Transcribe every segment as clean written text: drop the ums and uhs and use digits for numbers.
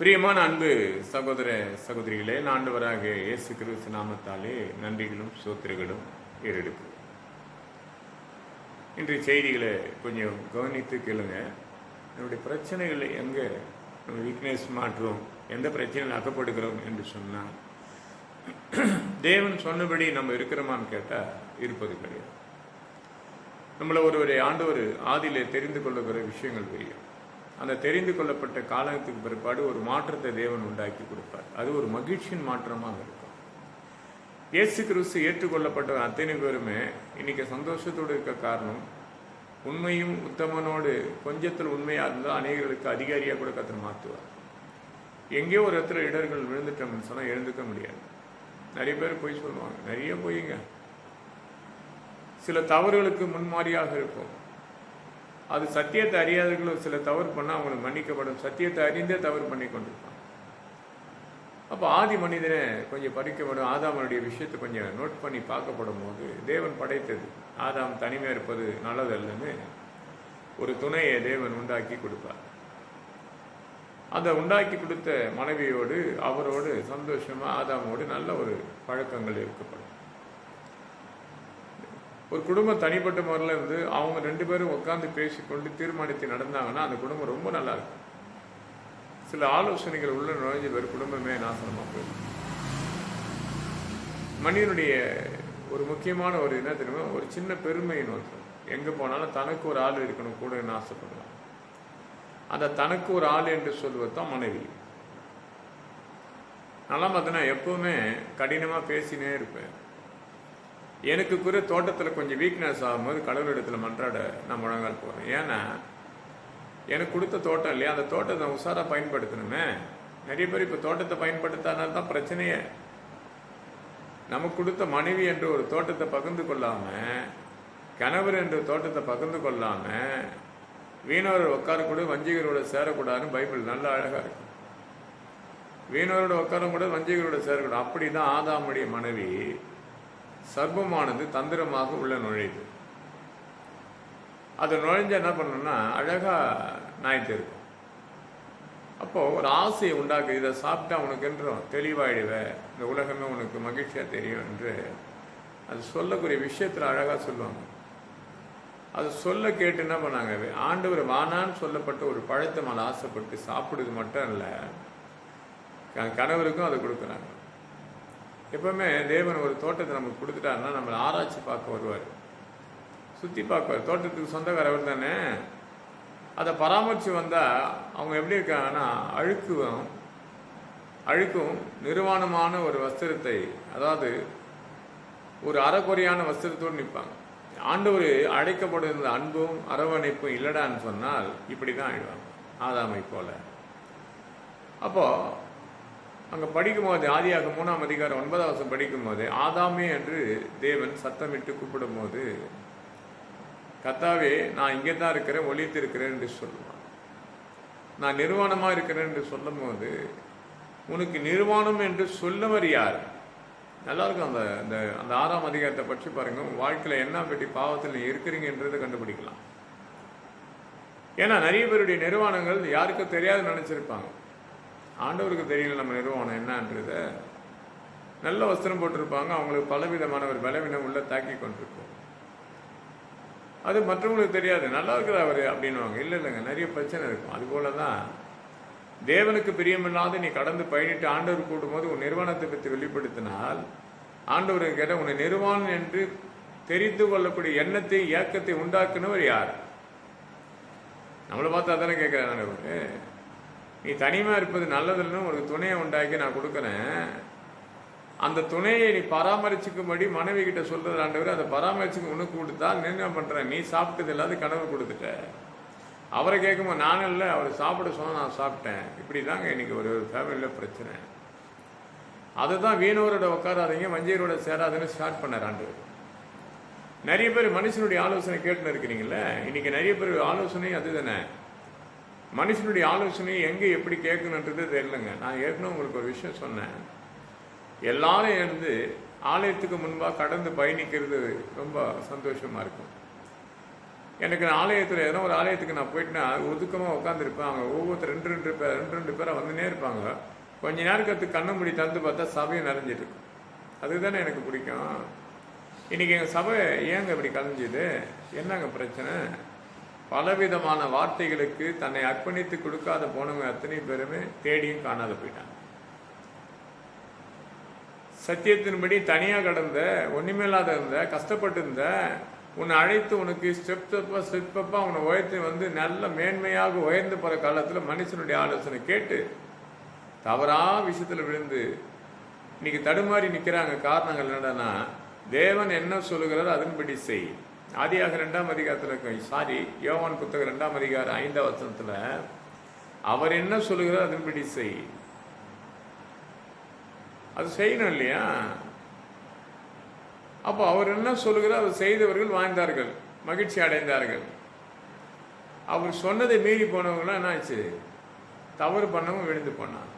பிரியமான அன்பு சகோதர சகோதரிகளே, ஆண்டவராக இயேசு கிறிஸ்து நாமத்தாலே நன்றிகளும் சோத்திரங்களும் ஏறெடுக்கும். இன்றைய செய்திகளை கொஞ்சம் கவனித்து கேளுங்க. நம்முடைய பிரச்சனைகளை எங்கே நம்ம வீக்னஸ் மாற்றுறோம், எந்த பிரச்சனையில் அகப்படுகிறோம் என்று சொன்னால், தேவன் சொன்னபடி நம்ம இருக்கிறோமான்னு கேட்டால் இருப்பது கிடையாது. நம்மளை ஒரு ஆண்டவர் ஆதியிலே தெரிந்து கொள்ளுகிற விஷயங்கள் தெரியும். அந்த தெரிந்து கொள்ளப்பட்ட காலத்துக்கு பிற்பாடு ஒரு மாற்றத்தை தேவன் உண்டாக்கி கொடுப்பார். அது ஒரு மகிழ்ச்சியின் மாற்றமாக இருக்கும். இயேசு கிறிஸ்து ஏற்றுக்கொள்ளப்பட்ட அத்தனை பேருமே இன்னைக்கு சந்தோஷத்தோடு இருக்க காரணம், உண்மையும் உத்தமனோடு கொஞ்சத்தில் உண்மையாக இருந்தால் அநேகர்களுக்கு அதிகாரியாக கூட கத்தர் மாற்றுவார். எங்கேயோ ஒரு இடத்துல இடர்கள் விழுந்துட்டோம்னு சொன்னால் எழுந்துக்க முடியாது. நிறைய பேர் பொய் சொல்லுவாங்க, நிறைய பொய்ங்க. சில தவறுகளுக்கு முன்மாதிரியாக இருக்கும். அது சத்தியத்தை அறியாதவர்களும் சில தவறு பண்ணால் அவங்களுக்கு மன்னிக்கப்படும். சத்தியத்தை அறிந்தே தவறு பண்ணி கொண்டிருப்பாங்க. அப்போ ஆதி மனிதனை கொஞ்சம் பறிக்கப்படும். ஆதாமனுடைய விஷயத்தை கொஞ்சம் நோட் பண்ணி பார்க்கப்படும் போது, தேவன் படைத்தது ஆதாம் தனிமையாக இருப்பது நல்லதல்லன்னு ஒரு துணையை தேவன் உண்டாக்கி கொடுப்பார். அந்த உண்டாக்கி கொடுத்த மனைவியோடு அவரோடு சந்தோஷமாக ஆதாமோடு நல்ல ஒரு பழக்கங்கள் இருக்கப்படும். ஒரு குடும்பம் தனிப்பட்ட முறையில் இருந்து அவங்க ரெண்டு பேரும் உட்காந்து பேசிக்கொண்டு தீர்மானித்து நடந்தாங்கன்னா அந்த குடும்பம் ரொம்ப நல்லா இருக்கும். சில ஆலோசனைகள் உள்ள நுழைஞ்ச பேர் குடும்பமே நாசனமாக போயிடும். மனிதனுடைய ஒரு முக்கியமான ஒரு என்ன தெரியுமா, ஒரு சின்ன பெருமைன்னு வந்துடும். எங்கே போனாலும் தனக்கு ஒரு ஆள் இருக்கணும் கூட ஆசைப்படலாம். அந்த தனக்கு ஒரு ஆள் என்று சொல்வது தான் மனைவி. நல்லா பார்த்தீங்கன்னா எப்பவுமே கடினமாக பேசினே இருப்பேன். எனக்கு கூட தோட்டத்தில் கொஞ்சம் வீக்னஸ் ஆகும்போது கடவுளிடத்தில் மன்றாட நான் முழங்கால் போகிறேன். ஏன்னா எனக்கு கொடுத்த தோட்டம் இல்லையா, அந்த தோட்டத்தை நான் உஷாராக பயன்படுத்தணுமே. நிறைய பேர் இப்போ தோட்டத்தை பயன்படுத்தாதனால தான் பிரச்சனையே. நமக்கு கொடுத்த மனைவி என்று ஒரு தோட்டத்தை பகிர்ந்து கொள்ளாமல், கணவர் என்று தோட்டத்தை பகிர்ந்து கொள்ளாமல், வீணவர் உட்காரக்கூட வஞ்சிகரோட சேரக்கூடாதுன்னு பைபிள் நல்லா அழகாக இருக்கும். வீணவரோட உட்காரக்கூட வஞ்சிகரோட சேரக்கூடாது. அப்படி தான் ஆதாமுடைய மனைவி சர்ப்பமானது தந்திரமாக உள்ள நுழையுது. அது நுழைஞ்ச என்ன பண்ணணும்னா அழகா நாய்த்து இருக்கும். அப்போ ஒரு ஆசையை உண்டாக்கு, இதை சாப்பிட்டா உனக்கு என்றும் தெளிவாயிடுவ, இந்த உலகமே உனக்கு மகிழ்ச்சியா தெரியும் என்று அது சொல்லக்கூடிய விஷயத்துல அழகா சொல்லுவாங்க. அது சொல்ல கேட்டு என்ன பண்ணாங்க, ஆண்டவர் வானான்னு சொல்லப்பட்ட ஒரு பழத்தை மேலே ஆசைப்பட்டு சாப்பிடுறது மட்டும் இல்லை, கணவருக்கும் அதை கொடுக்குறாங்க. எப்பவுமே தேவன் ஒரு தோட்டத்தை நமக்கு கொடுத்துட்டாருன்னா நம்மளை ஆராய்ச்சி பார்க்க வருவார், சுற்றி பார்க்குவார். தோட்டத்துக்கு சொந்தக்காரவர் தானே. அதை பராமரித்து வந்தால் அவங்க எப்படி இருக்காங்கன்னா அழுக்கும் நிர்வாணமான ஒரு வஸ்திரத்தை, அதாவது ஒரு அறக்குறையான வஸ்திரத்தோடு நிற்பாங்க. ஆண்டவர் அழைக்கப்படுகிற அன்பும் அரவணைப்பும் இல்லடான்னு சொன்னால் இப்படி தான் ஆயிடுவாங்க ஆதாமை போல. அப்போது அங்கே படிக்கும்போது ஆதியாகமம் 3ஆம் அதிகாரம் 9ஆம் வசனம் படிக்கும்போது, ஆதாமே என்று தேவன் சத்தமிட்டு கூப்பிடும் போது, கர்த்தாவே நான் இங்கே தான் இருக்கிறேன், ஒளித்து இருக்கிறேன் என்று சொல்லுவான். நான் நிர்வாணமாக இருக்கிறேன் என்று சொல்லும் போது, உனக்கு நிர்வாணம் என்று சொல்லவர் யார்? நல்லா இருக்கும். அந்த அந்த 6ஆம் அதிகாரத்தை பற்றி பாருங்க. உங்கள் வாழ்க்கையில் என்ன பற்றி பாவத்தில் நீ இருக்கிறீங்கன்றதை கண்டுபிடிக்கலாம். ஏன்னா நிறைய பேருடைய நிர்வாணங்கள் யாருக்கும் தெரியாது நினைச்சிருப்பாங்க. ஆண்டவருக்கு தெரியல நம்ம நிர்வாணம் என்னன்றத. நல்ல வஸ்திரம் போட்டிருப்பாங்க, அவங்களுக்கு பலவிதமான ஒரு பலவீனம் உள்ள தாக்கி கொண்டிருக்கும். அது மற்றவங்களுக்கு தெரியாது, நல்லா இருக்கிற அவர் அப்படின்வாங்க. இல்லைங்க, நிறைய பிரச்சனை இருக்கும். அதுபோல தான் தேவனுக்கு பிரியமில்லாத நீ கடந்து பயணிட்டு ஆண்டவர் கூடும்போது உன் நிர்வாணத்தை பற்றி வெளிப்படுத்தினால், ஆண்டவர் கேட்ட உன்னை நிர்வாணம் என்று தெரிந்து கொள்ளக்கூடிய எண்ணத்தை ஏக்கத்தை உண்டாக்குனவர் யார்? நம்மளை பார்த்து அதானே கேட்கிறார் ஆண்டவர். நீ தனிமையாக இருப்பது நல்லதுன்னு ஒரு துணையை உண்டாக்கி நான் கொடுக்குறேன், அந்த துணையை நீ பராமரிச்சுக்கும்படி மனைவி கிட்ட சொல்றது ஆண்டவர். அதை பராமரிச்சுக்கு உனக்கு கொடுத்தா நீ என்ன பண்ணுறேன், நீ சாப்பிட்டது இல்லாத கனவு கொடுத்துட்ட. அவரை கேட்கும்போது நானும் இல்லை, அவர் சாப்பிட சொன்னால் நான் சாப்பிட்டேன். இப்படி தாங்க இன்னைக்கு ஒரு ஃபேமிலியில் பிரச்சனை. அதுதான் வீணவரோட உட்காராதீங்க, வஞ்சியரோட சேராதுன்னு ஸ்டார்ட் பண்ணார் ஆண்டவர். நிறைய பேர் மனுஷனுடைய ஆலோசனை கேட்டுன்னு இருக்கிறீங்களே, இன்னைக்கு நிறைய பேர் ஆலோசனை அதுதானே. மனுஷனுடைய ஆலோசனை எங்கே எப்படி கேட்கணுன்றது தெரியலங்க. நான் ஏற்கனவே உங்களுக்கு ஒரு விஷயம் சொன்னேன். எல்லாரும் இருந்து ஆலயத்துக்கு முன்பாக கடந்து பயணிக்கிறது ரொம்ப சந்தோஷமாக இருக்கும். எனக்கு ஆலயத்தில் எதனா ஒரு ஆலயத்துக்கு நான் போயிட்டுனா ஒதுக்கமாக உட்காந்துருப்பேன். அவங்க ஒவ்வொருத்தர் ரெண்டு ரெண்டு பேரை வந்துனே இருப்பாங்க. கொஞ்ச நேரத்துக்கு கண்ணை மூடி திறந்து பார்த்தா சபையை நிறைஞ்சிட்டு இருக்கும். அதுதானே எனக்கு பிடிக்கும். இன்றைக்கி எங்கள் சபை ஏங்க இப்படி கலைஞ்சிது? என்னங்க பிரச்சனை? பலவிதமான வார்த்தைகளுக்கு தன்னை அர்ப்பணித்து கொடுக்காத போனவங்க அத்தனை பேருமே தேடியும் காணாத போயிட்டாங்க. சத்தியத்தின்படி தனியாக கடந்த, ஒன்றுமேலாத இருந்த, கஷ்டப்பட்டு இருந்த, உன்னை அழைத்து உனக்கு ஸ்டெப்பப்பா உன்னை உயர்த்தி வந்து நல்ல மேன்மையாக உயர்ந்து போகிற காலத்தில் மனுஷனுடைய ஆலோசனை கேட்டு தவறா விஷயத்தில் விழுந்து இன்னைக்கு தடுமாறி நிற்கிறாங்க. காரணங்கள் என்னன்னா, தேவன் என்ன சொல்லுகிறார் அதன்படி செய். ஆதியாக 2ஆம் அதிகாரத்தில் யோவான் புத்தகம் 2ஆம் அதிகாரம் 5ஆம் வசனத்தில் அவர் என்ன சொல்லுகிறார் அதன்படி செய். அது செய்யணும் இல்லையா? அப்போ அவர் என்ன சொல்லுகிறார் அவர் செய்தவர்கள் வாழ்ந்தார்கள், மகிழ்ச்சி அடைந்தார்கள். அவர் சொன்னதை மீறி போனவங்களாம் என்ன ஆச்சு? தவறு பண்ணவும் விழுந்து போனான்.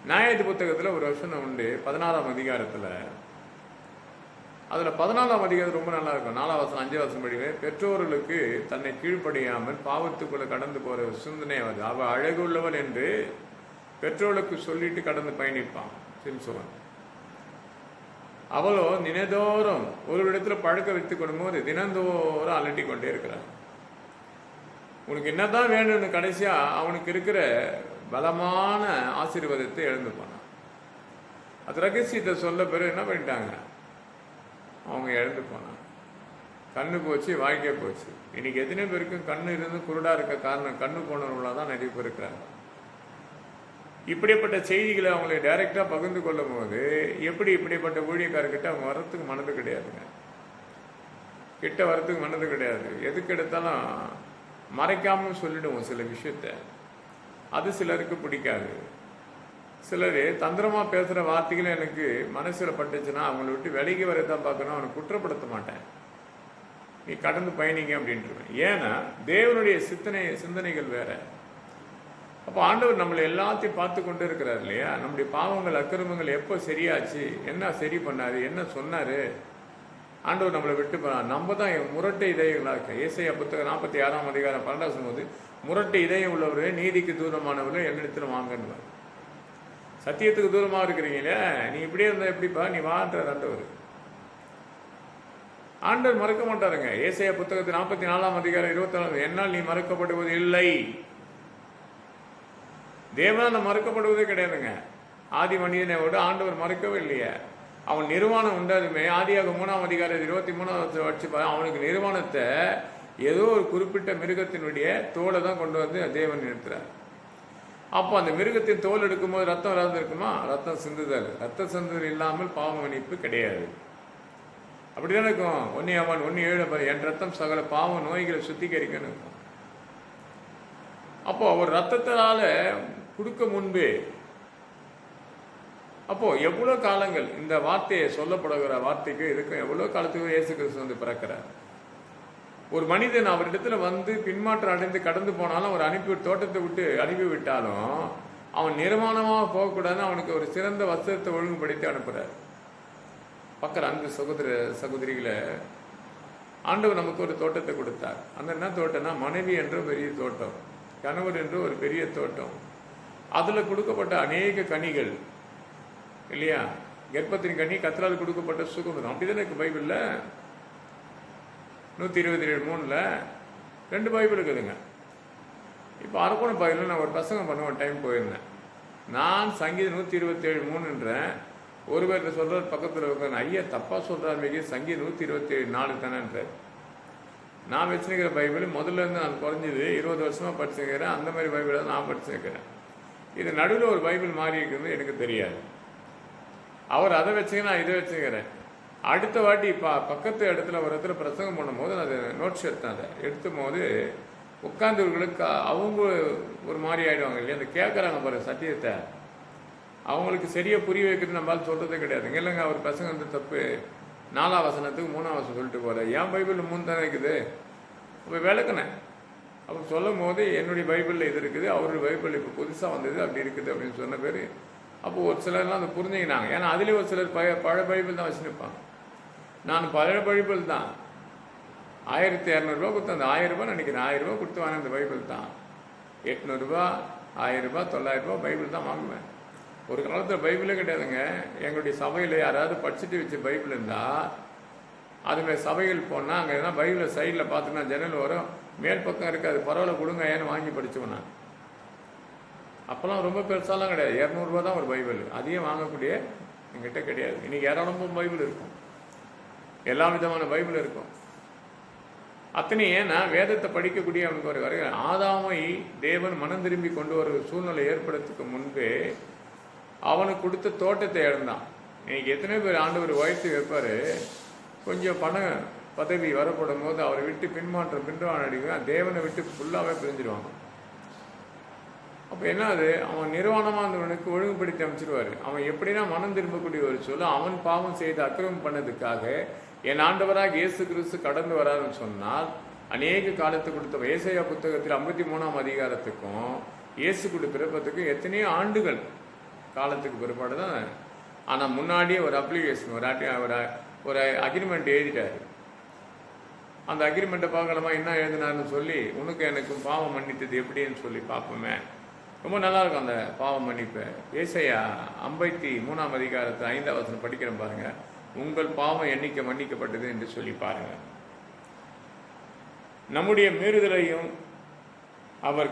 நியாயாதி புத்தகத்தில் ஒரு வசனம் உண்டு 14ஆம் அதிகாரத்தில். அதில் 14ஆம் அதிகாரம் ரொம்ப நல்லா இருக்கும். 4ஆம் வசனம் 5ஆம் வசனம் படிவே, பெற்றோர்களுக்கு தன்னை கீழ்ப்படியாமல் பாவத்துக்குள்ள கடந்து போகிற ஒரு சிந்தனை வருது. அவள் அழகுள்ளவள் என்று பெற்றோர்களுக்கு சொல்லிட்டு கடந்து பயணிப்பான் சிம்சோன். அவளோ தினந்தோறும் ஒரு இடத்துல பழக்க வைத்துக் கொள்ளும்போது தினந்தோறும் அலட்டி கொண்டே இருக்கிறான். உனக்கு என்னதான் வேணும்னு கடைசியா அவனுக்கு இருக்கிற பலமான ஆசீர்வாதத்தை இழந்து போனான். அது ரகசியத்தை சொல்ல பிறகு என்ன பண்ணிட்டாங்க? அவங்க இழந்து போனாங்க. கண்ணு போச்சு, வாழ்க்கை போச்சு. இன்னைக்கு எத்தனை பேருக்கும் கண்ணு இருந்து குருடா இருக்க காரணம் கண்ணு போனவர்களாக தான் நிறைய பேர் இருக்கிறாங்க. இப்படிப்பட்ட செய்திகளை அவங்களை டைரக்டா பகிர்ந்து கொள்ளும் போது எப்படி இப்படிப்பட்ட ஊழியக்காரர்கிட்ட அவங்க வர்றதுக்கு மனது கிடையாதுங்க. கிட்ட வர்றதுக்கு மனது கிடையாது. எதுக்கு எடுத்தாலும் மறைக்காம சொல்லிடுவோம் சில விஷயத்த. அது சிலருக்கு பிடிக்காது. சிலர் தந்திரமா பேசுற வார்த்தைகளை எனக்கு மனசுல பட்டுச்சுன்னா அவங்கள விட்டு விலகி வரதான் பார்க்கணும். அவனை குற்றப்படுத்த மாட்டேன். நீ கடந்து பயணிங்க அப்படின்ட்டுருவேன். ஏன்னா தேவனுடைய சிந்தனைகள் வேற. அப்போ ஆண்டவர் நம்மளை எல்லாத்தையும் பார்த்து கொண்டு இருக்கிறார் இல்லையா? நம்முடைய பாவங்கள் அக்கிரமங்கள் எப்போ சரியாச்சு, என்ன சரி பண்ணாரு, என்ன சொன்னாரு, ஆண்டவர் நம்மளை விட்டு போனார். நம்ம தான் முரட்டை இதயங்களாக இருக்க. ஏசாயா புத்தகம் 46ஆம் அதிகாரம் 12 போது முரட்டை இதயம் உள்ளவரே நீதிக்கு தூரமானவர்களே என்னிடத்துல வாங்கன்னு. சத்தியத்துக்கு தூரமாக இருக்கிறீங்களே, நீ இப்படியே இருந்தா எப்படிப்பா நீ வாழ்றார் ஆண்டவர். ஆண்டவர் மறக்க மாட்டாருங்க. ஏசாயா புத்தகத்தில் 44ஆம் அதிகாரம் 24 என்னால் நீ மறக்கப்படுவது இல்லை. தேவனால் மறுக்கப்படுவதே கிடையாதுங்க. ஆதி மனிதனை விட ஆண்டவர் மறுக்கவே இல்லையே. அவன் நிர்வாணம் உண்டாதுமே ஆதியாக 3ஆம் அதிகாரம் 23 வச்சு அவனுக்கு நிர்வாணத்தை ஏதோ ஒரு குறிப்பிட்ட மிருகத்தினுடைய தோலை தான் கொண்டு வந்து தேவன் நிறுத்துறார். அப்போ அந்த மிருகத்தின் தோல் எடுக்கும்போது ரத்தம் வராது இருக்குமா? ரத்தம் சிந்துதல். ரத்த சிந்துதல் இல்லாமல் பாவ மன்னிப்பு கிடையாது. அப்படிதான் இருக்கும். 1 என் ரத்தம் சகல பாவ நோய்களை சுத்திகரிக்கணும் இருக்கும். அப்போ அவர் ரத்தத்தினால கொடுக்க முன்பே அப்போ எவ்வளோ காலங்கள் இந்த வார்த்தையை சொல்லப்படுகிற வார்த்தைக்கு இதுக்கும் எவ்வளோ காலத்துக்கு இயேசு கிறிஸ்து வந்து பிறக்கிறார். ஒரு மனிதன் அவரிடத்துல வந்து பின்மாற்றம் அடைந்து கடந்து போனாலும் அவர் தோட்டத்தை விட்டு அனுப்பிவிட்டாலும் அவன் நிர்மாணமாக போகக்கூடாதுன்னு அவனுக்கு ஒரு சிறந்த வஸ்திரத்தை ஒழுங்குபடுத்தி அனுப்புறார். பக்கற அன்பு சகோதரிகளை ஆண்டவர் நமக்கு ஒரு தோட்டத்தை கொடுத்தார். அந்த என்ன தோட்டம்னா மனைவி என்ற பெரிய தோட்டம், கணவர் என்று ஒரு பெரிய தோட்டம். அதில் கொடுக்கப்பட்ட அநேக கனிகள் இல்லையா? கர்ப்பத்தின் கனி கர்த்தரால் கொடுக்கப்பட்ட சுகம். அப்படிதானே இருக்கு பைபிளில். 127:3 2 பைபிள் இருக்குதுங்க. இப்போ அரக்கோண பைபிளில் நான் ஒரு பிரசங்கம் பண்ண ஒரு டைம் போயிருந்தேன். நான் சங்கீதம் 127:3ன்றேன். ஒரு பேர் சொல்கிறார் பக்கத்தில் உட்காந்து, ஐயா தப்பாக சொல்கிறார், மிக சங்கீதம் 127:4 தானேன்றார். நான் வச்சுருக்கிற பைபிள் முதல்ல இருந்து நான் குறைஞ்சது 20 வருஷமாக படிச்சுக்கிறேன். அந்த மாதிரி பைபிளை தான் நான் படிச்சுக்கிறேன். இது நடுவில் ஒரு பைபிள் மாறி இருக்குது, எனக்கு தெரியாது. அவர் அதை வச்சுக்க, நான் இதை வச்சுக்கிறேன். அடுத்த வாட்டி பக்கத்து இடத்துல ஒரு இடத்துல பிரசங்கம் பண்ணும்போது நான் அதை நோட்ஸ் எடுத்தேன். அதை எடுத்தும் போது உட்கார்ந்தவர்களுக்கு அவங்க ஒரு மாதிரி ஆகிடுவாங்க இல்லையா? அந்த கேட்குறாங்க பாரு சத்தியத்தை, அவங்களுக்கு சரியாக புரிய வைக்கிறது நம்மளால் சொல்கிறதே கிடையாதுங்க. இல்லைங்க அவர் பிரசங்கம் வந்து தப்பு, 4ஆம் வசனத்துக்கு 3ஆம் வசனம் சொல்லிட்டு போகிறேன். என் பைபிள் 3 தானே இருக்குது. அப்போ விளக்குனேன். அப்போ சொல்லும் போது என்னுடைய பைபிளில் இது இருக்குது, அவருடைய பைபிள் இப்போ புதுசாக வந்தது அப்படி இருக்குது அப்படின்னு சொன்ன பேர். அப்போ ஒரு சிலர்லாம் அதை புரிஞ்சுக்கினாங்க. ஏன்னா அதுலேயே ஒரு சிலர் பழைய பைபிள் தான் வச்சுருப்பாங்க. நான் பழைய பைபிள் தான். 1200 கொடுத்து, அந்த 1000 ரூபாய் நினைக்கிறேன், 1000 ரூபாய் கொடுத்து வாங்க அந்த பைபிள் தான். 800 ரூபா, 1000 ரூபாய், 900 ரூபாய் பைபிள் தான் வாங்குவேன். ஒரு காலத்தில் பைபிளே கிடையாதுங்க. எங்களுடைய சபையில் யாராவது படிச்சுட்டு வச்ச பைபிள் இருந்தால் அதுமாதிரி சபைகள் போனால் அங்கே எதனா பைபிளை சைடில் பார்த்துன்னா ஜன்னல் வரும், மேல் பக்கம் இருக்காது, பரவாயில்ல கொடுங்க ஏன்னு வாங்கி படிச்சுவேன் நான். அப்போல்லாம் ரொம்ப பெருசாலாம் கிடையாது, 200 ரூபா தான் ஒரு பைபிள். அதையும் வாங்கக்கூடிய எங்கிட்ட கிடையாது. இன்றைக்கி ஏராளமும் பைபிள் இருக்கும், எல்லா விதமான பைபிள் இருக்கும். அத்தனை ஏன்னா வேதத்தை படிக்கக்கூடிய அவனுக்கு ஒரு வரை ஆதாமை தேவன் மனம் திரும்பி கொண்டு ஒரு சூழ்நிலை ஏற்படுறதுக்கு முன்பே அவனுக்கு கொடுத்த தோட்டத்தை இழந்தான். இன்னைக்கு எத்தனை பேர் ஆண்டவர் உயர்த்தி வைப்பார், கொஞ்சம் பண பதவி வரப்படும் போது அவரை விட்டு பின்வாங்க அடிக்க தேவனை விட்டு ஃபுல்லாகவே பிரிஞ்சிடுவாங்க. அப்போ என்ன அது, அவன் நிர்வாணமாக இருந்தவனுக்கு ஒழுங்குபடுத்தி அமைச்சிருவார். அவன் எப்படின்னா மனம் திரும்பக்கூடிய ஒரு சொல்ல அவன் பாவம் செய்து அக்கிரமம் பண்ணதுக்காக என் ஆண்டவராக இயேசு கிறிஸ்து கடந்து வராருன்னு சொன்னால் அநேக காலத்துக்கு கொடுத்த ஏசாயா புத்தகத்தில் 53ஆம் அதிகாரத்துக்கும் இயேசு கூட பிறப்பத்துக்கும் எத்தனையோ ஆண்டுகள் காலத்துக்கு பிற்பாடு தான். ஆனால் முன்னாடியே ஒரு அப்ளிகேஷன் ஒரு அக்ரிமெண்ட் எழுதிட்டார். அந்த அக்ரிமெண்ட்டை பார்க்கலாமா என்ன எழுதினார்னு சொல்லி, உனக்கு எனக்கும் பாவம் மன்னித்தது எப்படின்னு சொல்லி பார்ப்போமே. ரொம்ப நல்லாயிருக்கும் அந்த பாவம் மன்னிப்பு. ஏசாயா 53ஆம் அதிகாரத்தை 5ஆம் வசனம் படிக்கிறேன் பாருங்க. உங்கள் பாவம் எண்ணிக்கை மன்னிக்கப்பட்டது என்று சொல்லி பாருங்க. நம்முடைய மீறுதலையும் அவர்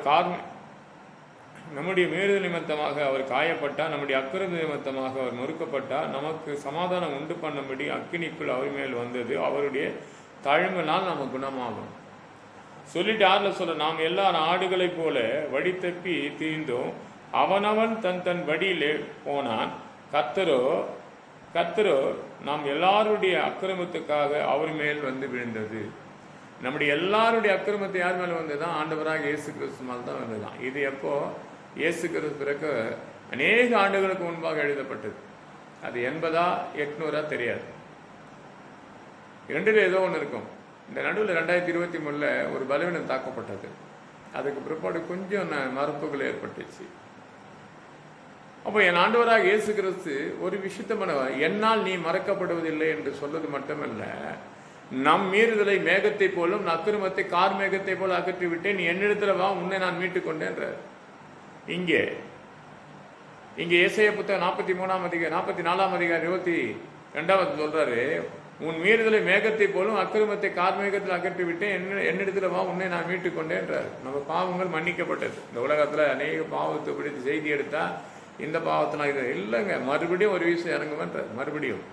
நம்முடைய மீறுதல் நிமித்தமாக அவர் காயப்பட்டார், நம்முடைய அக்கிரம நிமித்தமாக அவர் நொறுக்கப்பட்டார், நமக்கு சமாதானம் உண்டு பண்ணும்படி அக்கினிக்குள் அவர் மேல் வந்தது, அவருடைய தழும்பினால் நம்ம குணமாகும் சொல்லிட்டு 6ல் சொல்ல, நாம் எல்லாரும் ஆடுகளைப் போல வழி தப்பி தீர்ந்தோம், அவனவன் தன் தன் வழியிலே போனான், கர்த்தரோ நாம் எல்லாருடைய அக்கிரமத்துக்காக அவர் மேல் வந்து விழுந்தது. நம்முடைய எல்லாருடைய அக்கிரமத்தை யார் மேலே வந்ததுதான், ஆண்டவராக இயேசு கிறிஸ்து மேல் தான் வந்ததுதான். இது எப்போ இயேசு கிறிஸ்து பிறகு அநேக ஆண்டுகளுக்கு முன்பாக எழுதப்பட்டது. அது 80 800 தெரியாது, ரெண்டுல ஏதோ ஒன்று இருக்கும். இந்த நடுவில் 2023 ஒரு பலவீனம் தாக்கப்பட்டது. அதுக்கு பிற்பாடு கொஞ்சம் மறுப்புகள் ஏற்பட்டுச்சு. அப்போ என் ஆண்டவராக இயேசு கிறிஸ்து ஒரு விஷயத்தை பண்ணுவார், என்னால் நீ மறக்கப்படுவதில்லை என்று சொல்வது மட்டுமல்ல, நம் மீறுதலை மேகத்தை போலும் அக்கிரமத்தை கார் மேகத்தை போல அகற்றி விட்டேன், நீ என்னிடத்துல வா, உன்னை நான் மீட்டுக் கொண்டேன்றார். இங்கே ஏசாயா புத்தகம் 43ஆம் அதிகாரம் 44ஆம் அதிகாரம் 22வது சொல்றாரு, உன் மீறுதலை மேகத்தை போலும் அக்கிரமத்தை கார் மேகத்தில் அகற்றி விட்டேன், என்னிடத்துல வா, உன்னை நான் மீட்டுக் கொண்டேன்றார். நம்ம பாவங்கள் மன்னிக்கப்பட்டது. இந்த உலகத்துல அநேக பாவத்தை பிடித்து செய்தி எடுத்தா இந்த பாவத்தினா இது இல்லைங்க, மறுபடியும் ஒரு விஷயம் இறங்குவேன்றார். மறுபடியும்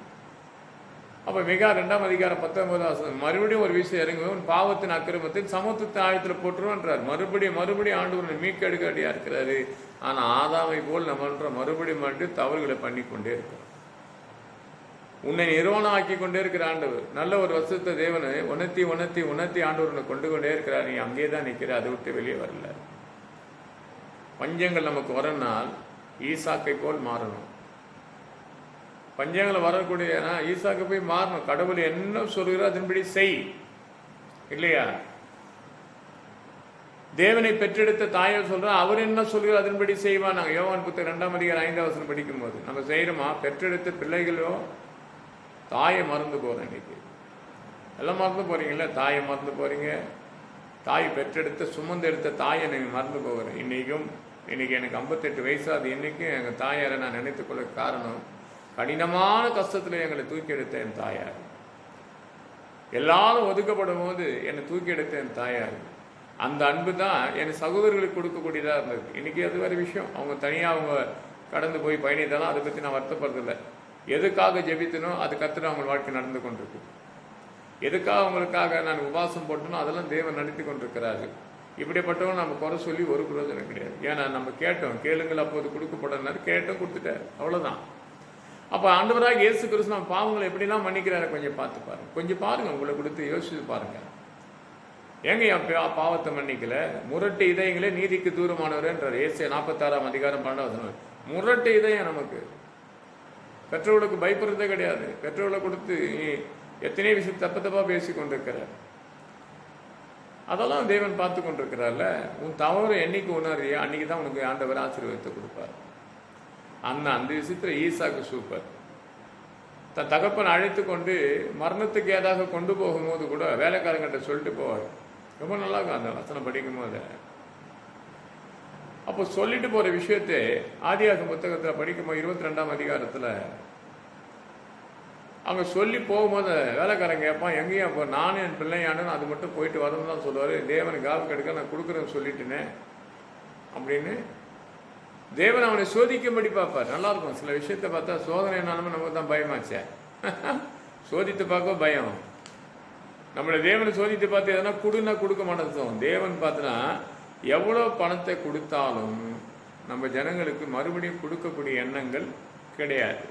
அப்போ மிகா 2ஆம் அதிகாரம் 19 மறுபடியும் ஒரு விஷயம் இறங்குவேன், பாவத்தின் அக்கிரமத்தின் சமத்துவத்தை ஆழத்தில் போட்டுருவன்றார். மறுபடியும் ஆண்டவர் மீக்கெடுக்க அடியா இருக்கிறாரு. ஆனால் ஆதாமை போல் நம்ம மறுபடியும் தவறுகளை பண்ணி கொண்டே இருக்கிறோம். உன்னை நிறுவனம் ஆக்கி கொண்டே இருக்கிற ஆண்டவர், நல்ல ஒரு வருஷத்தை தேவனை உணர்த்தி ஆண்டவர் உன்னை கொண்டு கொண்டே இருக்கிறார். நீ அங்கே தான் நிற்கிற, அதை விட்டு வெளியே வரல. பஞ்சங்கள் நமக்கு வரனால் ஈசாக்கை போல் மாறணும். பஞ்சங்களை வரக்கூடிய ஈசாக்கு போய் மாறணும். கடவுள் என்ன சொல்கிறார் அதன்படி செய், இல்லையா? தேவனை பெற்றெடுத்த தாயை சொல்ற, அவர் என்ன சொல்கிறார் அதன்படி செய்வான். நாங்கள் யோவான் புத்தகம் 2ஆம் அதிகாரம் 5ஆம் வசனம் படிக்கும் போது நம்ம செய்யறோமா? பெற்றெடுத்த பிள்ளைகளோ தாயை மறந்து போறோம். இன்னைக்கு எல்லாம் மறந்து போறீங்களா? தாயை மறந்து போறீங்க. தாய் பெற்றெடுத்த சுமந்தெடுத்த தாயை நீங்கள் மறந்து போகிறேன். இன்னைக்கு எனக்கு 58 வயசு. அது இன்னைக்கும் எங்கள் தாயாரை நான் நினைத்துக்கொள்ள காரணம், கடினமான கஷ்டத்தில் எங்களை தூக்கி எடுத்த என் தாயார். எல்லாரும் ஒதுக்கப்படும் போது என்னை தூக்கி எடுத்த என் தாயார். அந்த அன்பு தான் என் சகோதரர்களுக்கு கொடுக்கக்கூடியதாக இருந்தது. இன்றைக்கி அது வேறு விஷயம். அவங்க தனியாக அவங்க கடந்து போய் பயணித்தாலும் அதை பற்றி நான் வருத்தப்படுறதில்லை. எதுக்காக ஜெபித்தனோ அது கர்த்தர் அவங்க வாழ்க்கை நடந்து கொண்டிருக்கு. எதுக்காக அவங்களுக்காக நான் உபாசம் போட்டனோ அதெல்லாம் தேவன் நடத்தி கொண்டிருக்கிறாரு. இப்படிப்பட்டவங்க நம்ம குறை சொல்லி ஒரு பிரயோஜனம் கிடையாது. ஏன்னா நம்ம கேட்டோம், கேளுங்கள் அப்போது கொடுக்கப்படனாரு, கேட்டோம் கொடுத்துட்டார், அவ்வளோதான். அப்போ ஆண்டவராக இயேசு கிறிஸ்து நம்ம பாவங்களை எப்படிலாம் மன்னிக்கிறாரு கொஞ்சம் பார்த்து பாருங்க. கொஞ்சம் பாருங்க, உங்களை கொடுத்து யோசிச்சு பாருங்க. ஏங்க என் பாவத்தை மன்னிக்கல? முரட்டு இதயங்களே நீதிக்கு தூரமானவர்ன்றார் ஏசாயா 46ஆம் அதிகாரம் 12 முரட்டு இதயம் நமக்கு. பெற்றோர்களுக்கு பயப்படுறதே கிடையாது. பெற்றோர்களை கொடுத்து எத்தனை விஷயம் தப்பா பேசி கொண்டிருக்கிறார். அதெல்லாம் தேவன் பார்த்து கொண்டிருக்கிறார்ல. உன் தவறு என்னைக்கு உணர்றியோ அன்னைக்கு தான் உனக்கு ஆண்டவர் ஆசீர்வாதத்தை கொடுப்பார். அந்த விஷயத்துல ஈசாக்கு சூப்பர். தன் தகப்பன் அழைத்து கொண்டு மரணத்துக்கு ஏதாக கொண்டு போகும்போது கூட வேலைக்காரங்கிட்ட சொல்லிட்டு போவார். ரொம்ப நல்லா இருக்கும் அந்த வசனம் படிக்கும் போது. அப்போ சொல்லிட்டு போற விஷயத்தை ஆதியாகம புத்தகத்தில் படிக்கும்போது 22ஆம் அதிகாரத்தில் அவங்க சொல்லி போகும்போது வேலைக்காரங்க கேட்பான், எங்கேயும் அப்போ நானும் என் பிள்ளையானு அது மட்டும் போயிட்டு வரணும்னு தான் சொல்லுவார். தேவன் காவுக்கு எடுக்க நான் கொடுக்குறேன்னு சொல்லிட்டேனே அப்படின்னு தேவன் அவனை சோதிக்கும்படி பார்ப்பார். நல்லா இருக்கும். சில விஷயத்தை பார்த்தா சோதனை என்னாலுமே நமக்கு தான் பயமாச்சே. சோதித்து பார்க்க பயம். நம்மளை தேவனை சோதித்து பார்த்து எதனா கொடுன்னா கொடுக்க மாட்டோம். தேவன் பார்த்தனா எவ்வளோ பணத்தை கொடுத்தாலும் நம்ம ஜனங்களுக்கு மறுபடியும் கொடுக்கக்கூடிய எண்ணங்கள் கிடையாது.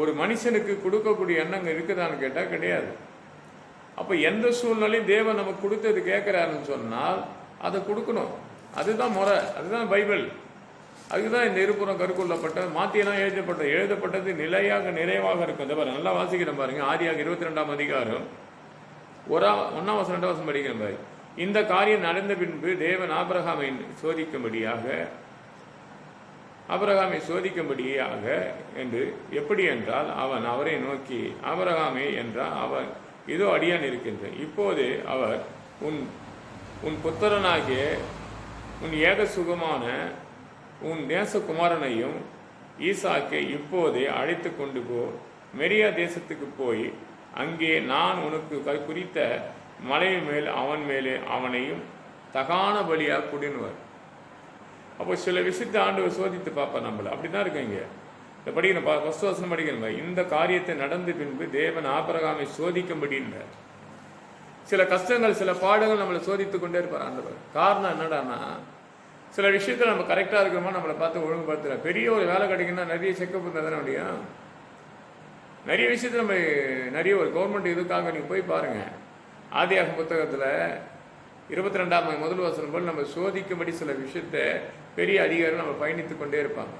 ஒரு மனுஷனுக்கு கொடுக்கக்கூடிய எண்ணங்கள் இருக்குதான்னு கேட்டால் கிடையாது. அப்போ எந்த சூழ்நிலையும் தேவன் நமக்கு கொடுத்தது கேட்குறாருன்னு சொன்னால் அதை கொடுக்கணும். அதுதான் முறை, அதுதான் பைபிள். அதுக்குதான் இந்த இருபுறம் கருக்குள்ளப்பட்ட மாத்தியெல்லாம் எழுதப்பட்டது நிலையாக நிறைவாக இருக்கும். இந்த பாருங்க, நல்லா வாசிக்கிறேன் பாருங்க. ஆதியாக 22ஆம் அதிகாரம் 1ஆம் வசனம் 2ஆம் வசனம் படிக்கிறேன் பாருங்க. இந்த காரியம் நடந்த பின்பு தேவன் ஆபிரகாமை சோதிக்கும்படியாக என்று எப்படி என்றால் அவன் அவரை நோக்கி, ஆபிரகாமே என்றால் அவன் இதோ அடியான் இருக்கின்றேன். இப்போது அவர் உன் புத்திரனாகிய உன் ஏக சுகமான உன் நேசகுமாரனையும் ஈசாக்கை இப்போதே அழைத்து கொண்டு போ, மெரியா தேசத்துக்கு போய் அங்கே நான் உனக்கு குறித்த மலையின் மேல் அவன் மேலே அவனையும் தகான பலியாக குடினுவர். அப்போ சில விஷயத்தை ஆண்டவர் சோதித்து பார்ப்பார் நம்மளை. அப்படிதான் இருக்குங்க. இந்த படிக்கணும், ஃபர்ஸ்ட் வசனம் படிக்கணும். இந்த காரியத்தை நடந்த பின்பு தேவன் ஆபிரகாமை சோதிக்கும்படின்றார். சில கஷ்டங்கள் சில பாடுகள் நம்மளை சோதித்து கொண்டே இருப்பார் ஆண்டவர். காரணம் என்னடான்னா, சில விஷயத்தில் நம்ம கரெக்டாக இருக்கிறோமா நம்மளை பார்த்து ஒழுங்குபடுத்துற. பெரிய ஒரு வேலை கிடைக்குன்னா நிறைய செக்கப் இருந்தால் தானே முடியும். நிறைய விஷயத்தில் நம்ம நிறைய ஒரு கவர்மெண்ட் இதுக்காக நீங்கள் போய் பாருங்கள். ஆதியாகம புத்தகத்தில் 22ஆம் முதல் வசனம் போல் நம்ம சோதிக்கும்படி சில விஷயத்தை பெரிய அதிகாரிகள் நம்ம பயணித்து கொண்டே இருப்பாங்க.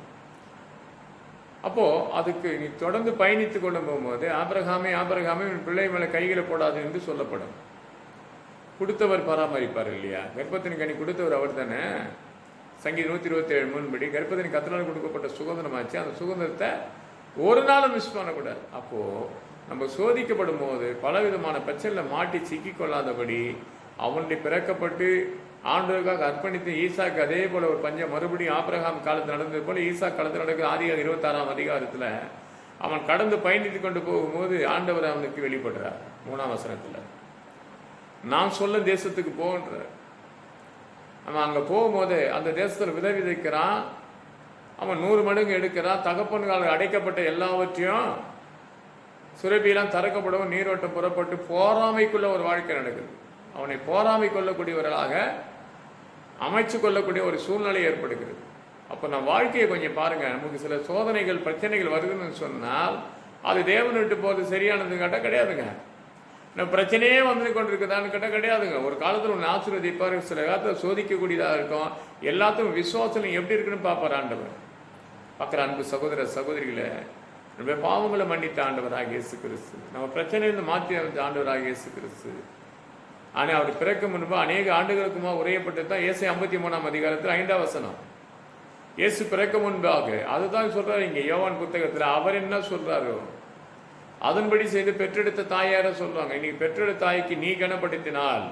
அப்போது அதுக்கு நீ தொடர்ந்து பயணித்து கொண்டு போகும்போது ஆபிரகாமே பிள்ளை மேலே கைகளை போடாது என்று சொல்லப்படும். கொடுத்தவர் பராமரிப்பார் இல்லையா? கர்ப்பத்தின் கனி கொடுத்தவர் அவர் தானே. சங்கீதம் 127:3 படி கர்ப்பத்தின் கத்தனால் கொடுக்கப்பட்ட சுதந்திரமாச்சு. அந்த சுதந்திரத்தை ஒரு நாளும் மிஸ் பண்ணக்கூடாது. அப்போது நம்ம சோதிக்கப்படும் போது பலவிதமான பிரச்சனையில் மாட்டி சிக்கிக்கொள்ளாதபடி அவனுடைய பிறக்கப்பட்டு ஆண்டவருக்காக அர்ப்பணித்து ஈசாக்கு அதே போல ஒரு பஞ்சம் மறுபடியும் ஆபிரகாம் காலத்தில் நடந்தது போல ஈசாக் காலத்தில் நடக்கிற ஆதியாக 26ஆம் அதிகாரத்தில் அவன் கடந்து பயணித்து கொண்டு போகும்போது ஆண்டவர் அவனுக்கு வெளிப்படுறார். 3ஆம் வசனத்தில் நான் சொல்ல தேசத்துக்கு போகின்றார். அவன் அங்கே போகும்போது அந்த தேசத்தில் விதைக்கிறான். அவன் 100 மடங்கு எடுக்கிறான். தகப்பன்கால அடைக்கப்பட்ட எல்லாவற்றையும் சுரபியெல்லாம் திறக்கப்படவும் நீரோட்டம் புறப்பட்டு போராமைக்குள்ள ஒரு வாழ்க்கை நடக்குது. அவனை போராமை கொள்ளக்கூடியவர்களாக அமைச்சு கொள்ளக்கூடிய ஒரு சூழ்நிலை ஏற்படுகிறது. அப்போ நம்ம வாழ்க்கையை கொஞ்சம் பாருங்க. நமக்கு சில சோதனைகள் பிரச்சனைகள் வருதுன்னு சொன்னால் அது தேவன் விட்டு போகிறது சரியானது கேட்டால் கிடையாதுங்க. நம்ம பிரச்சனையே வந்து கொண்டிருக்குதான்னு கேட்டால் கிடையாதுங்க. ஒரு காலத்தில் ஒன்று ஆசீர்வதிப்பார், சில காலத்தில் சோதிக்கக்கூடியதாக இருக்கும். எல்லாத்துக்கும் விசுவாசம் எப்படி இருக்குன்னு பார்ப்பார் ஆண்டவர். பார்க்குற அன்பு சகோதர சகோதரிகளை, நம்ம பாவங்களை மன்னித்த ஆண்டவராக இயேசு கிறிஸ்து, நம்ம பிரச்சனையிலிருந்து மாற்றி அமைச்ச ஆண்டவராக இயேசு கிறிஸ்து. ஆனால் அவர் பிறக்க முன்பு அநேக ஆண்டுகளுக்குமா உரையப்பட்டு தான் ஏசை 53ஆம் அதிகாரத்தில் 5ஆம் வசனம். இயேசு பிறக்க முன்பாக அதுதான் சொல்றாரு இங்கே யோவான் புத்தகத்தில். அவர் என்ன சொல்றாரோ அதன்படி செய்து பெற்றெடுத்த தாயார சொல்றாங்க. இன்னைக்கு பெற்றெடுத்த தாய்க்கு நீ கனப்படுத்தினால்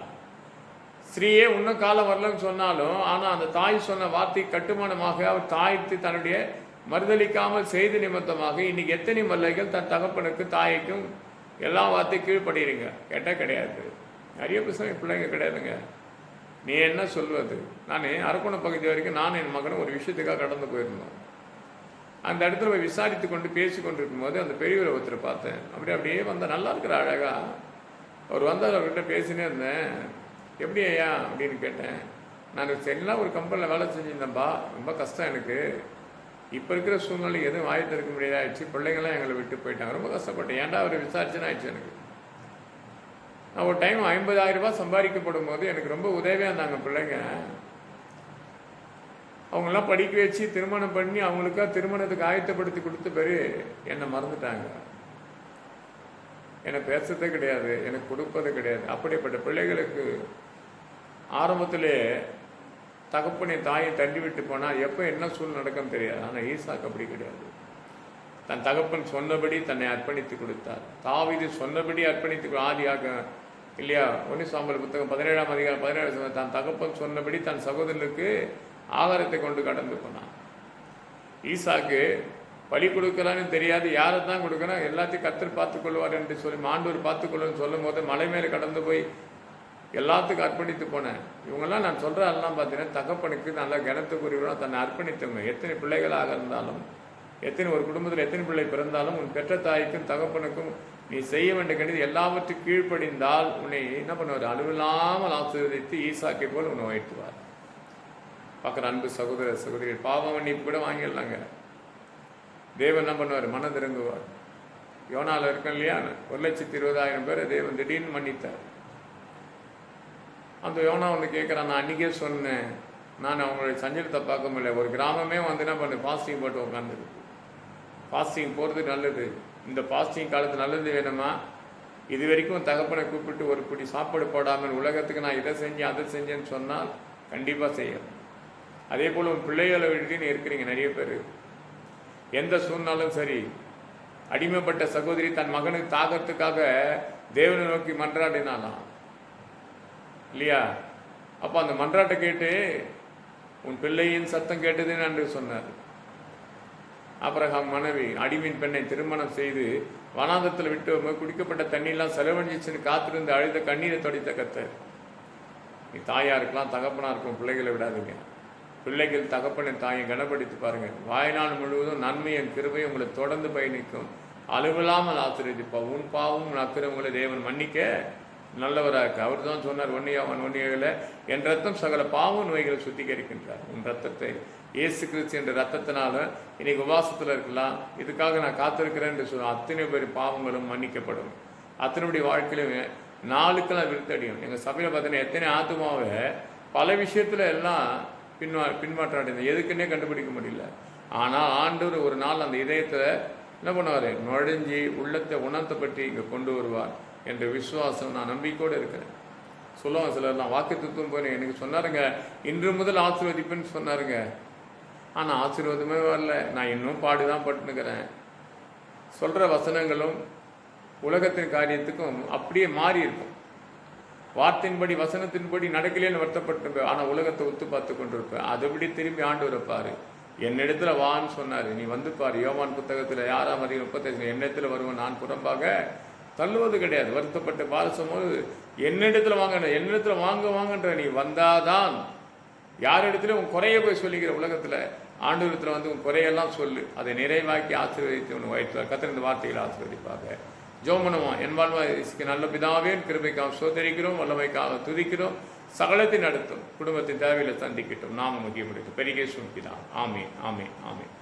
ஸ்ரீயே இன்னும் காலம் வரலன்னு சொன்னாலும், ஆனால் அந்த தாய் சொன்ன வார்த்தை கட்டுமானமாக அவர் தாய்த்து தன்னுடைய மறுதளிக்காமல் செய்து நிமித்தமாக இன்னைக்கு எத்தனை மல்லைகள் தன் தகப்பனுக்கு தாய்க்கும் எல்லா வார்த்தையும் கீழ்படுறீங்க கேட்டால் கிடையாது. நிறைய பசங்க பிள்ளைங்க கிடையாதுங்க. நீ என்ன சொல்வது? நான் அரக்கோணம் பகுதி வரைக்கும் நான் என் மகனும் ஒரு விஷயத்துக்காக கடந்து போயிருந்தோம். அந்த இடத்துல போய் விசாரித்து கொண்டு பேசி கொண்டு இருக்கும்போது அந்த பெரியவரை ஒருத்தர் பார்த்தேன். அப்படியே வந்தால் நல்லா இருக்கிற அழகா அவர் வந்தால் அவர்கிட்ட பேசினே இருந்தேன். எப்படி ஐயா அப்படின்னு கேட்டேன். நான் எல்லாம் ஒரு கம்பெனியில் வேலை செஞ்சுருந்தேன்ப்பா, ரொம்ப கஷ்டம் எனக்கு. இப்போ இருக்கிற சூழ்நிலை எதுவும் வாய்ப்பு இருக்க முடியாதாகிடுச்சு. பிள்ளைங்கள்லாம் எங்களை விட்டு போயிட்டாங்க. ரொம்ப கஷ்டப்பட்டேன். ஏன்டா அவர் விசாரிச்சுன்னு ஆயிடுச்சு எனக்கு. நான் ஒரு டைம் 50,000 ரூபாய் சம்பாதிக்கப்படும் போது எனக்கு ரொம்ப உதவியாக இருந்தாங்க பிள்ளைங்க. அவங்களாம் படிக்க வச்சு திருமணம் பண்ணி அவங்களுக்கா திருமணத்துக்கு ஆயத்தப்படுத்தி கொடுத்த பிறகு என்னை மறந்துட்டாங்க. என்னை பேசுறதே கிடையாது, எனக்கு கொடுப்பது கிடையாது. அப்படிப்பட்ட பிள்ளைகளுக்கு ஆரம்பத்திலே தகப்பனை தாயை தள்ளி விட்டு போனால் எப்போ என்ன சூழ்நிலை நடக்கும்னு தெரியாது. ஆனால் ஈசாக்கு அப்படி கிடையாது. தன் தகப்பன் சொன்னபடி தன்னை அர்ப்பணித்து கொடுத்தார். தாவீது சொன்னபடி அர்ப்பணித்து ஆதியாக இல்லையா, 1 சாமுவேல் புத்தகம் 17ஆம் அதிகாரம் 17 தன் தகப்பன் சொன்னபடி தன் சகோதரனுக்கு ஆகாரத்தை கொண்டு கடந்து போனான். ஈசாக்கு பலி கொடுக்கலான்னு தெரியாது, யாரை தான் கொடுக்கணும், எல்லாத்தையும் கர்த்தர் பார்த்துக்கொள்வார் என்று சொல்லி ஆண்டவர் பார்த்துக்கொள்ளுன்னு சொல்லும் போது மலை மேலே கடந்து போய் எல்லாத்துக்கும் அர்ப்பணித்து போனேன். இவங்கெல்லாம் நான் சொல்கிற எல்லாம் பார்த்தீங்கன்னா தகப்பனுக்கு நல்லா கனத்துக்குரியவராக தன்னை அர்ப்பணித்தவங்க. எத்தனை பிள்ளைகளாக இருந்தாலும், எத்தனை ஒரு குடும்பத்தில் எத்தனை பிள்ளை பிறந்தாலும் உன் பெற்ற தாய்க்கும் தகப்பனுக்கும் நீ செய்ய வேண்டிய கண்டிது எல்லாவற்றும் கீழ்ப்படிந்தால் உன்னை என்ன பண்ணுவார், அளவில்லாமல் ஆசீர்வதித்து ஈசாக்கை போல் உன்னை வைத்துவார். பார்க்குற அன்பு சகோதர சகோதரிகள், பாவம் மன்னிப்பு கூட வாங்கிடலாங்க. தேவன் என்ன பண்ணுவார், மனம் திருங்குவார். யோனாவில் இருக்கோம் இல்லையா, 1,20,000 பேரை தேவன் திடீர்னு மன்னித்தார். அந்த யோனா வந்து கேட்குறான், நான் அன்றைக்கே சொன்னேன், நான் அவங்களுடைய சஞ்சலத்தை பார்க்க முடியல. ஒரு கிராமமே வந்து என்ன பண்ணு, ஃபாஸ்டிங் போட்டு உட்காந்துருக்கு. ஃபாஸ்டிங் போகிறது நல்லது. இந்த ஃபாஸ்டிங் காலத்து நல்லது வேணுமா, இது வரைக்கும் தகப்பனை கூப்பிட்டு ஒரு பிடி சாப்பாடு போடாமல் உலகத்துக்கு நான் இதை செஞ்சேன் அதை செஞ்சேன்னு சொன்னால் கண்டிப்பாக செய்யணும். அதே போல் உன் பிள்ளைகளை விட்டுன்னு இருக்கிறீங்க நிறைய பேர். எந்த சூழ்நாளும் சரி, அடிமைப்பட்ட சகோதரி தன் மகனுக்கு தாகத்துக்காக தேவனை நோக்கி மன்றாடினாலாம் இல்லையா. அப்போ அந்த மன்றாட்டை கேட்டு உன் பிள்ளையின் சத்தம் கேட்டதுன்னு அன்று சொன்னார். ஆபிரகாம் மனைவி அடிமையின் பெண்ணை திருமணம் செய்து வனாந்தத்தில் விட்டு குடிக்கப்பட்ட தண்ணியெல்லாம் செலவழிச்சுன்னு காத்திருந்து அழுத கண்ணீரை தொடைத்த கர்த்தர். நீ தாயா இருக்கலாம், தகப்பனா இருக்கும், பிள்ளைகளை விடாதீங்க. பிள்ளைகள் தகப்பனின் தாயை கனப்படுத்தி பாருங்க. வாழ்நாள் முழுவதும் நன்மையும் கிருபையும் உங்களை தொடர்ந்து பயணிக்கும். அளவில்லாமல் ஆசீர்வதிப்பா. உன் பாவம் உன் அக்கிரமங்களை தேவன் மன்னிக்க நல்லவராக இருக்கு. அவர் தான் சொன்னார் 1 என் ரத்தம் சகல பாவ நோய்களை சுத்திகரிக்கின்றார். உன் ரத்தத்தை இயேசு கிறிஸ்து என்ற ரத்தத்தினால இன்னைக்கு உபவாசத்தில் இருக்கலாம், இதுக்காக நான் காத்திருக்கிறேன் என்று சொல்ல அத்தனை பேர் பாவங்களும் மன்னிக்கப்படும். அத்தனையுடைய வாழ்க்கையிலும் நாளுக்கெல்லாம் விருத்தடியும். எங்கள் சபையில் பார்த்தீங்கன்னா எத்தனை ஆத்துமாவை பல விஷயத்துல எல்லாம் பின்மாற்றாடி எதுக்குன்னே கண்டுபிடிக்க முடியல. ஆனால் ஆண்டவர் ஒரு நாள் அந்த இதயத்தில் என்ன பண்ணுவார், நுழைஞ்சி உள்ளத்தை உணர்த்தை பற்றி இங்கே கொண்டு வருவார் என்ற விசுவாசம் நான் நம்பிக்கையோடு இருக்கிறேன். சொல்லுவாங்க சிலர்லாம் வாக்குத்தத்தம் போய் எனக்கு சொன்னாருங்க, இன்று முதல் ஆசீர்வதிப்புன்னு சொன்னாருங்க. ஆனால் ஆசீர்வாதமே வரல, நான் இன்னும் பாடுதான் பட்டுனுக்கிறேன். சொல்கிற வசனங்களும் உலகத்தின் காரியத்துக்கும் அப்படியே மாறி இருக்கும். வார்த்தையின்படி வசனத்தின்படி நடக்கலேன்னு வருத்தப்பட்டு, ஆனால் உலகத்தை ஒத்து பார்த்து கொண்டு இருப்பேன். அதுபடி திரும்பி ஆண்டவரை பாரு, என்னிடத்துல வான்னு சொன்னார், நீ வந்து பாரு. யோவான் புத்தகத்தில் 6:35 என்னிடத்துல வருவேன், நான் புறம்பாக தள்ளுவது கிடையாது. வருத்தப்பட்டு பாரசம்போது என்னிடத்துல வாங்க, என்னிடத்துல வாங்கன்ற நீ வந்தாதான். யார் இடத்துல உன் குறைய போய் சொல்லிக்கிற உலகத்தில் ஆண்டவரத்தில் வந்து உன் குறையெல்லாம் சொல்லு, அதை நிறைவாக்கி ஆசீர்வதித்து உன் வயிற்று கத்திர இந்த வார்த்தைகளை ஆசீர்வதிப்பாங்க. ஜோமனமா என் வாழ்வாய்க்கு நல்ல பிதாவே கிருபைக்காக சோதரிக்கிறோம், வல்லமைக்காக துதிக்கிறோம். சகலத்தை நடத்தும், குடும்பத்தின் தேவையில சந்திக்கட்டும். நாம முக்கியம் பெரிய பிதா. ஆமீன், ஆமீன், ஆமீன்.